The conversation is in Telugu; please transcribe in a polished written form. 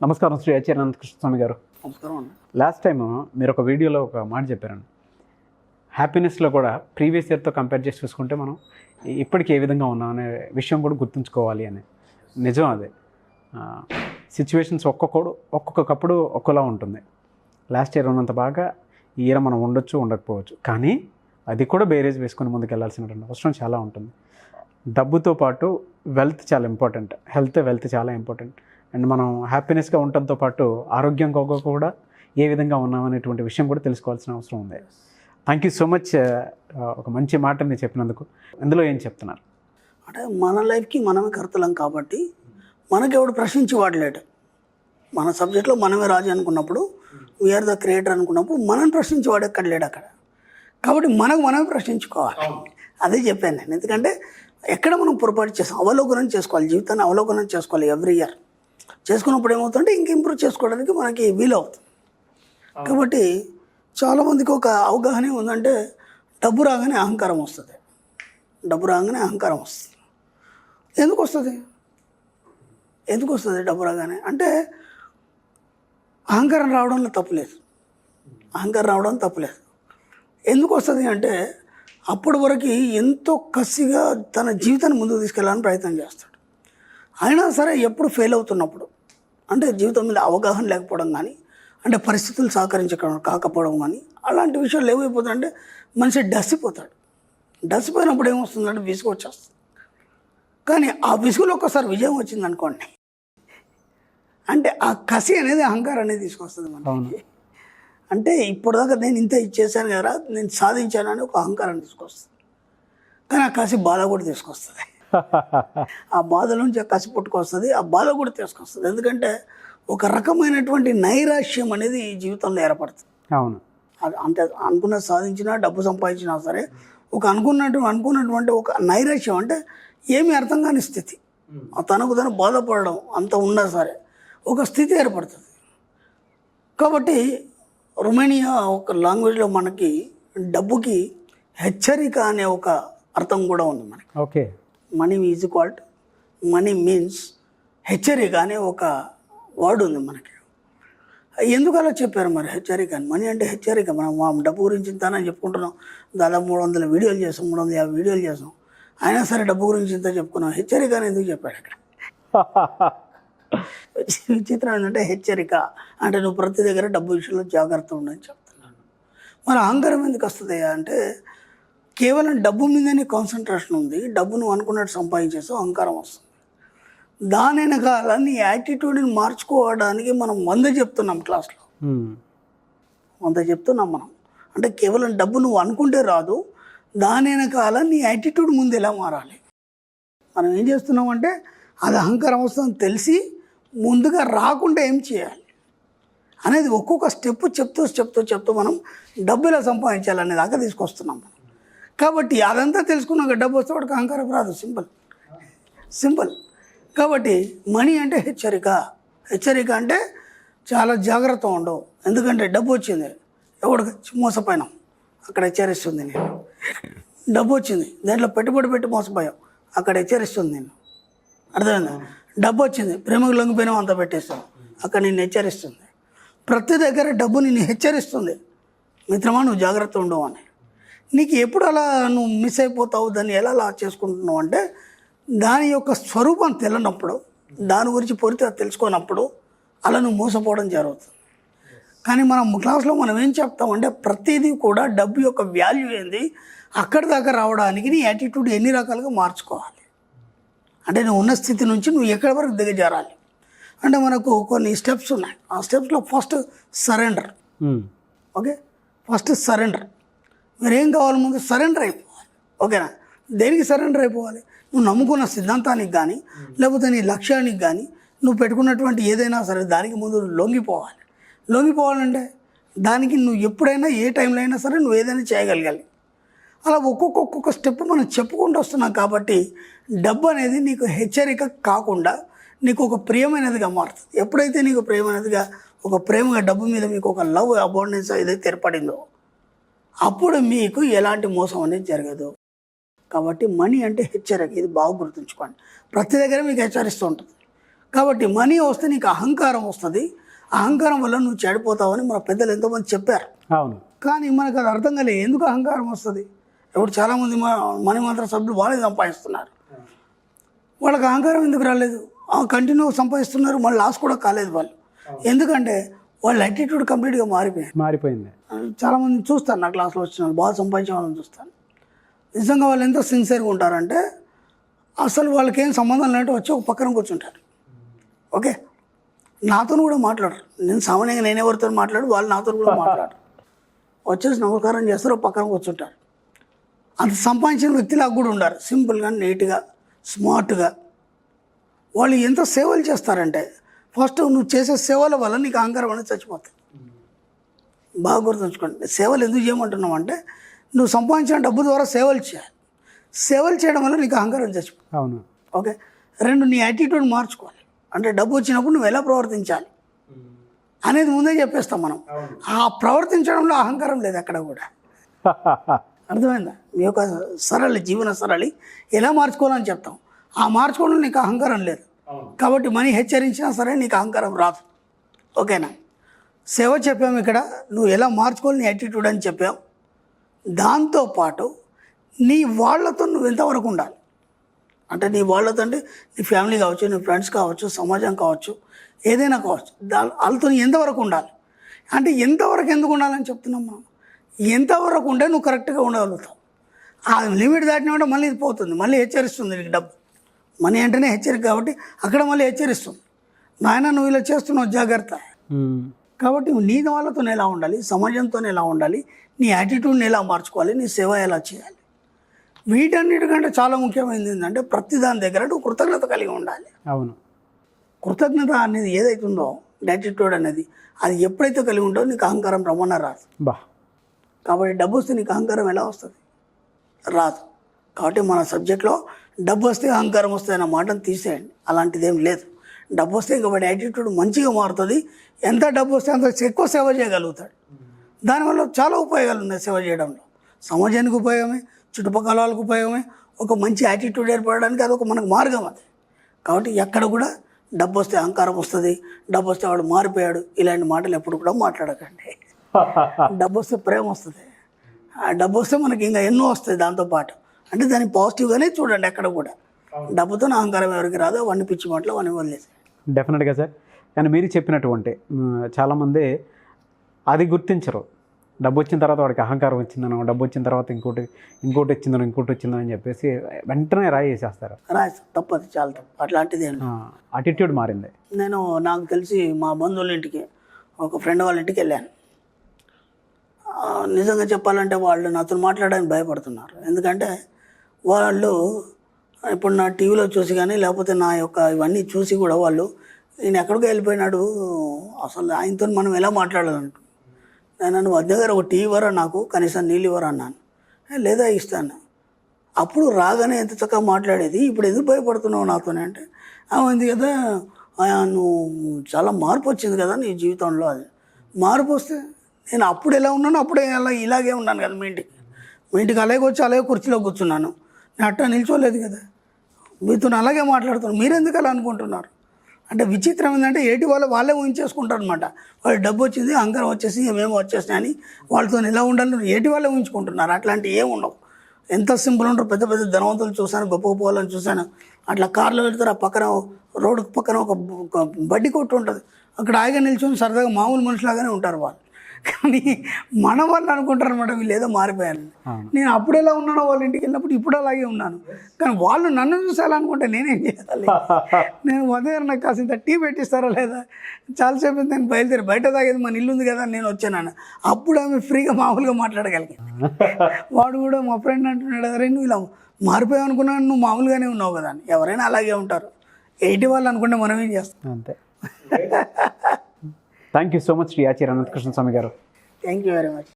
నమస్కారం శ్రీ అనంత స్వామి గారు. నమస్కారం అండి. లాస్ట్ టైం మీరు ఒక వీడియోలో ఒక మాట చెప్పారండి, హ్యాపీనెస్లో కూడా ప్రీవియస్ ఇయర్తో కంపేర్ చేసి చూసుకుంటే మనం ఇప్పటికి ఏ విధంగా ఉన్నాం అనే విషయం కూడా గుర్తుంచుకోవాలి అని. నిజం అదే. సిచ్యువేషన్స్ ఒక్కొక్కప్పుడు ఒక్కోలా ఉంటుంది. లాస్ట్ ఇయర్ ఉన్నంత బాగా ఈ ఇయర్ మనం ఉండొచ్చు ఉండకపోవచ్చు, కానీ అది కూడా బేరేజ్ వేసుకొని ముందుకు వెళ్ళాల్సినటువంటి అవసరం చాలా ఉంటుంది. డబ్బుతో పాటు వెల్త్ చాలా ఇంపార్టెంట్, వెల్త్ చాలా ఇంపార్టెంట్. అండ్ మనం హ్యాపీనెస్గా ఉండటంతో పాటు ఆరోగ్యంగా కూడా ఏ విధంగా ఉన్నామనేటువంటి విషయం కూడా తెలుసుకోవాల్సిన అవసరం ఉంది. థ్యాంక్ యూ సో మచ్ ఒక మంచి మాట మీరు చెప్పినందుకు. ఇందులో ఏం చెప్తున్నారు అంటే మన లైఫ్కి మనమే కర్తలం కాబట్టి మనకి ఎవడు ప్రశ్నించి వాడలేడు. మన సబ్జెక్ట్లో మనమే రాజు అనుకున్నప్పుడు, వీఆర్ ద క్రియేటర్ అనుకున్నప్పుడు మనం ప్రశ్నించి వాడు ఎక్కడ లేడు అక్కడ. కాబట్టి మనమే ప్రశ్నించుకోవాలి. అదే చెప్పాను నేను. ఎందుకంటే ఎక్కడ మనం పొరపాటు చేస్తాం అవలోకనం చేసుకోవాలి, జీవితాన్ని అవలోకనం చేసుకోవాలి. ఎవ్రీ ఇయర్ చేసుకున్నప్పుడు ఏమవుతుందంటే ఇంక ఇంప్రూవ్ చేసుకోవడానికి మనకి వీలవుతుంది. కాబట్టి చాలామందికి ఒక అవగాహన ఉందంటే డబ్బు రాగానే అహంకారం వస్తుంది. ఎందుకు వస్తుంది డబ్బు రాగానే అంటే అహంకారం రావడంలో తప్పులేదు. ఎందుకు వస్తుంది అంటే అప్పటి వరకు ఎంతో కసిగా తన జీవితాన్ని ముందుకు తీసుకెళ్ళాలని ప్రయత్నం చేస్తాడు. అయినా సరే ఎప్పుడు ఫెయిల్ అవుతున్నప్పుడు, అంటే జీవితం మీద అవగాహన లేకపోవడం కానీ, అంటే పరిస్థితులు కాకపోవడం కానీ, అలాంటి విషయాలు ఏమైపోతాయంటే మనిషి డసిపోయినప్పుడు ఏమొస్తుందంటే విసుగు వచ్చేస్తుంది. కానీ ఆ విసుగులో ఒక్కసారి విజయం వచ్చింది అనుకోండి, అంటే ఆ కసి అనేది అహంకారం అనేది తీసుకొస్తుంది మనకి. అంటే ఇప్పటిదాకా నేను ఇంత ఇచ్చేసాను కదా, నేను సాధించానని ఒక అహంకారం తీసుకొస్తుంది. కానీ ఆ కసి బాధ కూడా తీసుకొస్తుంది. ఆ బాధ నుంచి ఆ కసి పుట్టుకొస్తుంది, ఆ బాధ కూడా తీసుకొస్తుంది. ఎందుకంటే ఒక రకమైనటువంటి నైరాశ్యం అనేది ఈ జీవితంలో ఏర్పడుతుంది. అవును. అంటే అనుకున్నది సాధించినా, డబ్బు సంపాదించినా సరే ఒక అనుకున్నటువంటి ఒక నైరాశ్యం, అంటే ఏమీ అర్థం కాని స్థితి, తనకు తను బాధపడడం అంత ఉన్నా సరే ఒక స్థితి ఏర్పడుతుంది. కాబట్టి రొమేనియా ఒక లాంగ్వేజ్లో మనకి డబ్బుకి హెచ్చరిక అనే ఒక అర్థం కూడా ఉంది మనకి. ఓకే. మనీ మీన్స్ హెచ్చరిక అనే ఒక వర్డ్ ఉంది మనకి. ఎందుకు అలా చెప్పారు మరి హెచ్చరిక అని? మనీ అంటే హెచ్చరిక. మనం డబ్బు గురించి ఇంతనని చెప్పుకుంటున్నాం, దాదాపు 300 వీడియోలు చేసాం, 350 వీడియోలు చేసాం, అయినా సరే డబ్బు గురించి ఇంత చెప్పుకున్నాం. హెచ్చరిక అని ఎందుకు చెప్పాడు అక్కడ? విచిత్రం ఏంటంటే హెచ్చరిక అంటే నువ్వు ప్రతి దగ్గర డబ్బు విషయంలో జాగ్రత్త ఉండని చెప్తున్నాను. మరి అహంకారం ఎందుకు వస్తుంది అంటే కేవలం డబ్బు మీదనే కాన్సన్ట్రేషన్ ఉంది, డబ్బు నువ్వు అనుకున్నట్టు సంపాదించేసావు, అహంకారం వస్తుంది. దాని వెనకాల నీ యాటిట్యూడ్ని మార్చుకోవడానికి మనం 100 చెప్తున్నాం క్లాస్లో, 100 చెప్తున్నాం మనం. అంటే కేవలం డబ్బు నువ్వు అనుకుంటే రాదు, దాని వెనకాల నీ యాటిట్యూడ్ ముందు ఎలా మారాలి. మనం ఏం చేస్తున్నామంటే అది అహంకారం వస్తుందని తెలిసి ముందుగా రాకుండా ఏం చేయాలి అనేది ఒక్కొక్క స్టెప్ చెప్తూ మనం డబ్బు ఎలా సంపాదించాలనే దాకా తీసుకొస్తున్నాం మనం. కాబట్టి అదంతా తెలుసుకున్నాక డబ్బు వస్తే వాడికి అహంకారం రాదు. సింపుల్. కాబట్టి మనీ అంటే హెచ్చరిక అంటే చాలా జాగ్రత్త ఉండవు. ఎందుకంటే డబ్బు వచ్చింది, ఎవడికి మోసపోయినాం, అక్కడ హెచ్చరిస్తుంది నేను. డబ్బు వచ్చింది, దాంట్లో పెట్టుబడి పెట్టి మోసపోయాం, అక్కడ హెచ్చరిస్తుంది నేను. అర్థమైందా? డబ్బు వచ్చింది, ప్రేమకు లొంగిపోయినాం, అంత పెట్టేస్తాం, అక్కడ నిన్ను హెచ్చరిస్తుంది. ప్రతి దగ్గర డబ్బు నిన్ను హెచ్చరిస్తుంది, మిత్రమా నువ్వు జాగ్రత్త ఉండవు అని. నీకు ఎప్పుడు అలా నువ్వు మిస్ అయిపోతావు, దాన్ని ఎలా అలా చేసుకుంటున్నావు అంటే దాని యొక్క స్వరూపం తెలియనప్పుడు, దాని గురించి పొరితే తెలుసుకోనప్పుడు అలా నువ్వు మోసపోవడం జరుగుతుంది. కానీ మనం క్లాస్లో మనం ఏం చెప్తామంటే ప్రతిదీ కూడా డబ్బు యొక్క వాల్యూ ఏంది, అక్కడి దాకా రావడానికి నీ యాటిట్యూడ్ ఎన్ని రకాలుగా మార్చుకోవాలి. అంటే నువ్వు ఉన్న స్థితి నుంచి నువ్వు ఎక్కడి వరకు దిగజారాలి అంటే మనకు కొన్ని స్టెప్స్ ఉన్నాయి. ఆ స్టెప్స్లో first surrender. Okay, first surrender. మీరేం కావాలి, ముందు సరెండర్ అయిపోవాలి. ఓకేనా? దేనికి సరెండర్ అయిపోవాలి? నువ్వు నమ్ముకున్న సిద్ధాంతానికి కానీ, లేకపోతే నీ లక్ష్యానికి కానీ, నువ్వు పెట్టుకున్నటువంటి ఏదైనా సరే దానికి ముందు లొంగిపోవాలంటే దానికి నువ్వు ఎప్పుడైనా ఏ టైంలో అయినా సరే నువ్వు ఏదైనా చేయగలగాలి. అలా ఒక్కొక్క స్టెప్ మనం చెప్పుకుంటూ వస్తున్నాం. కాబట్టి డబ్బు అనేది నీకు హెచ్చరిక కాకుండా నీకు ఒక ప్రియమైనదిగా మారుతుంది. ఎప్పుడైతే నీకు ప్రియమైనదిగా ఒక ప్రేమగా డబ్బు మీద మీకు ఒక లవ్ అబౌండెన్స్ ఏదైతే ఏర్పడిందో అప్పుడు మీకు ఎలాంటి మోసం అనేది జరగదు. కాబట్టి మనీ అంటే హెచ్చరిక, ఇది బాగా గుర్తుంచుకోండి. ప్రతి దగ్గర మీకు హెచ్చరిస్తూ ఉంటుంది. కాబట్టి మనీ వస్తే నీకు అహంకారం వస్తుంది, అహంకారం వల్ల నువ్వు చెడిపోతావని మన పెద్దలు ఎంతోమంది చెప్పారు. అవును. కానీ మనకు అది అర్థం కాలేదు, ఎందుకు అహంకారం వస్తుంది. ఇప్పుడు చాలామంది మనీ మంత్ర సభ్యులు వాళ్ళే సంపాదిస్తున్నారు, వాళ్ళకి అహంకారం ఎందుకు రాలేదు? కంటిన్యూ సంపాదిస్తున్నారు, మళ్ళీ లాస్ కూడా కాలేదు వాళ్ళు. ఎందుకంటే వాళ్ళ యాటిట్యూడ్ కంప్లీట్గా మారిపోయింది. చాలామంది చూస్తాను, నా క్లాస్లో వచ్చిన వాళ్ళు బాగా సంపాదించే వాళ్ళని చూస్తాను. నిజంగా వాళ్ళు ఎంత సిన్సియర్గా ఉంటారంటే అసలు వాళ్ళకి ఏం సంబంధం లేనట్టు వచ్చి ఒక పక్కన కూర్చుంటారు. ఓకే, నాతో కూడా మాట్లాడరు. నేను సామాన్యంగా నేను ఎవరితో మాట్లాడు, వాళ్ళు నాతో కూడా మాట్లాడరు. వచ్చేసి నమస్కారం చేస్తారు, ఒక పక్కన కూర్చుంటారు. అంత సంపాదించిన వ్యక్తిలాగా కూడా ఉండారు, సింపుల్గా, నీట్గా, స్మార్ట్గా. వాళ్ళు ఎంత సేవలు చేస్తారంటే ఫస్ట్ నువ్వు చేసే సేవల వల్ల నీకు అహంకారం అనేది చచ్చిపోతుంది. బాగా గుర్తుంచుకోండి. సేవలు ఎందుకు చేయమంటున్నావు అంటే నువ్వు సంపాదించిన డబ్బు ద్వారా సేవలు చేయాలి. సేవలు చేయడం వల్ల నీకు అహంకారం చచ్చిపోతుంది. అవును. ఓకే, రెండు, నీ యాటిట్యూడ్ మార్చుకోవాలి. అంటే డబ్బు వచ్చినప్పుడు నువ్వు ఎలా ప్రవర్తించాలి అనేది ముందే చెప్పేస్తాం మనం. ఆ ప్రవర్తించడంలో అహంకారం లేదు ఎక్కడ కూడా. అర్థమైందా? మీ యొక్క జీవన సరళి ఎలా మార్చుకోవాలని చెప్తాం. ఆ మార్చుకోవడంలో నీకు అహంకారం లేదు. కాబట్టి మనీ హెచ్చరించినా సరే నీకు అహంకారం రాదు. ఓకేనా? సేవ చెప్పాము ఇక్కడ, నువ్వు ఎలా మార్చుకోవాలి నీ యాటిట్యూడ్ అని చెప్పాం. దాంతోపాటు నీ వాళ్ళతో నువ్వు ఎంతవరకు ఉండాలి అంటే, నీ వాళ్ళతో అంటే నీ ఫ్యామిలీ కావచ్చు, నీ ఫ్రెండ్స్ కావచ్చు, సమాజం కావచ్చు, ఏదైనా కావచ్చు, వాళ్ళతో ఎంతవరకు ఉండాలి అంటే ఎంతవరకు ఎందుకు ఉండాలని చెప్తున్నాం మనం. ఎంతవరకు ఉంటే నువ్వు కరెక్ట్గా ఉండగలుగుతావు. ఆ లిమిట్ దాటినా మళ్ళీ ఇది పోతుంది, మళ్ళీ హెచ్చరిస్తుంది నీకు డబ్బు. మనీ అంటేనే హెచ్చరిక కాబట్టి అక్కడ మళ్ళీ హెచ్చరిస్తుంది, నాయన నువ్వు ఇలా చేస్తున్నావు జాగ్రత్త. కాబట్టి నీ వాళ్ళతో ఎలా ఉండాలి, సమాజంతో ఎలా ఉండాలి, నీ యాటిట్యూడ్ని ఎలా మార్చుకోవాలి, నీ సేవ ఎలా చేయాలి. వీటన్నిటికంటే చాలా ముఖ్యమైనది ఏంటంటే ప్రతి దాని దగ్గర నువ్వు కృతజ్ఞత కలిగి ఉండాలి. అవును. కృతజ్ఞత అనేది ఏదైతే ఉందో, యాటిట్యూడ్ అనేది, అది ఎప్పుడైతే కలిగి ఉంటుందో నీకు అహంకారం రమ్మన్నా రాదు. కాబట్టి డబ్బు వస్తే నీకు అహంకారం ఎలా వస్తుంది? రాదు. కాబట్టి మన సబ్జెక్ట్లో డబ్బు వస్తే అహంకారం వస్తుంది అన్న మాటను తీసేయండి. అలాంటిది ఏం లేదు. డబ్బు వస్తే ఇంకా వాడి యాటిట్యూడ్ మంచిగా మారుతుంది. ఎంత డబ్బు వస్తే అంత ఎక్కువ సేవ చేయగలుగుతాడు. దానివల్ల చాలా ఉపయోగాలు ఉన్నాయి సేవ చేయడంలో. సమాజానికి ఉపయోగమే, చుట్టుపక్కల వాళ్ళకి ఉపయోగమే. ఒక మంచి యాటిట్యూడ్ ఏర్పడడానికి అదొక మనకు మార్గం అది. కాబట్టి ఎక్కడ కూడా డబ్బు వస్తే అహంకారం వస్తుంది, డబ్బు వస్తే వాడు మారిపోయాడు, ఇలాంటి మాటలు ఎప్పుడు కూడా మాట్లాడకండి. డబ్బు వస్తే ప్రేమ వస్తుంది, ఆ డబ్బు వస్తే మనకి ఇంకా ఎన్నో వస్తాయి దాంతోపాటు. అంటే దాన్ని పాజిటివ్గానే చూడండి. ఎక్కడ కూడా డబ్బుతో అహంకారం ఎవరికి రాదో అవన్నీ పిచ్చి మాటలు అవన్నీ వదిలేసి. డెఫినెట్గా సార్. కానీ మీరు చెప్పినటువంటి చాలామంది అది గుర్తించరు. డబ్బు వచ్చిన తర్వాత వాడికి అహంకారం వచ్చిందనో, డబ్బు వచ్చిన తర్వాత ఇంకోటి వచ్చిందని చెప్పేసి వెంటనే రాయి వేసేస్తారు. తప్పది, చాలా తప్పు. అట్లాంటిది అటిట్యూడ్ మారింది. నేను నాకు తెలిసి మా బంధువుల ఇంటికి, ఒక ఫ్రెండ్ వాళ్ళ ఇంటికి వెళ్ళాను. నిజంగా చెప్పాలంటే వాళ్ళు నాతో మాట్లాడడానికి భయపడుతున్నారు. ఎందుకంటే వాళ్ళు ఇప్పుడు నా టీవీలో చూసి కానీ లేకపోతే నా యొక్క ఇవన్నీ చూసి కూడా వాళ్ళు నేను ఎక్కడికో వెళ్ళిపోయినాడు, అసలు ఆయనతో మనం ఎలా మాట్లాడాలంటు. నేను వద్ద దగ్గర ఒక టీ ఇవ్వరా, నాకు కనీసం నీళ్ళు ఇవ్వరా అన్నాను. లేదా ఇస్తాను. అప్పుడు రాగానే ఎంత చక్కగా మాట్లాడేది, ఇప్పుడు ఎందుకు భయపడుతున్నావు నాతోనే అంటే, ఉంది కదా నువ్వు చాలా మార్పు వచ్చింది కదా నీ జీవితంలో. అది మార్పు వస్తే నేను అప్పుడు ఎలా ఉన్నాను అప్పుడే ఇలాగే ఉన్నాను కదా. మీ ఇంటికి అలాగే వచ్చి అలాగే కుర్చీలో కూర్చున్నాను, నేను అట్టా నిల్చోలేదు కదా. మీతో అలాగే మాట్లాడుతున్నాను, మీరెందుకు అలా అనుకుంటున్నారు అంటే విచిత్రం ఏంటంటే ఏటి వాళ్ళే ఊహించేసుకుంటారు అనమాట. వాళ్ళు డబ్బు వచ్చింది, అహంకారం వచ్చేసి మేము వచ్చేసినాయని వాళ్ళతో ఎలా ఉండాలని ఏటి వాళ్ళే ఊహించుకుంటున్నారు. అట్లాంటివి ఏమి ఉండవు. ఎంత సింపుల్ ఉంటారు. పెద్ద పెద్ద ధనవంతులు చూశాను, గొప్ప గొప్ప వాళ్ళని చూశాను. అట్లా కార్లో వెళ్తారు, ఆ పక్కన రోడ్డు పక్కన ఒక బడ్డీ కొట్టు ఉంటుంది, అక్కడ ఆగా నిల్చొని సరదాగా మామూలు మనుషులాగానే ఉంటారు వాళ్ళు. కానీ మన వాళ్ళు అనుకుంటారు అనమాట వీళ్ళు ఏదో మారిపోయాను. నేను అప్పుడు ఎలా ఉన్నానో వాళ్ళ ఇంటికి వెళ్ళినప్పుడు ఇప్పుడు అలాగే ఉన్నాను. కానీ వాళ్ళు నన్ను చూసేయాలనుకుంటే నేనేం చేయాలి? నేను ఉదయం నాకు కాసింత టీ పెట్టిస్తారా లేదా, చాలాసేపు నేను బయట తాగేది మన ఇల్లు ఉంది కదా నేను వచ్చాను. అప్పుడు ఆమె ఫ్రీగా మామూలుగా మాట్లాడగలిగాను. వాడు కూడా మా ఫ్రెండ్ అంటున్నాడు, అరే నువ్వు ఇలా మారిపోయావు అనుకున్నాను, నువ్వు మామూలుగానే ఉన్నావు కదా అని. ఎవరైనా అలాగే ఉంటారు. ఎయిటి వాళ్ళు అనుకుంటే మనం ఏం చేస్తాం. అంతే. Thank you so much Shri Acharya Anantakrishna Swami గారు. Thank you very much.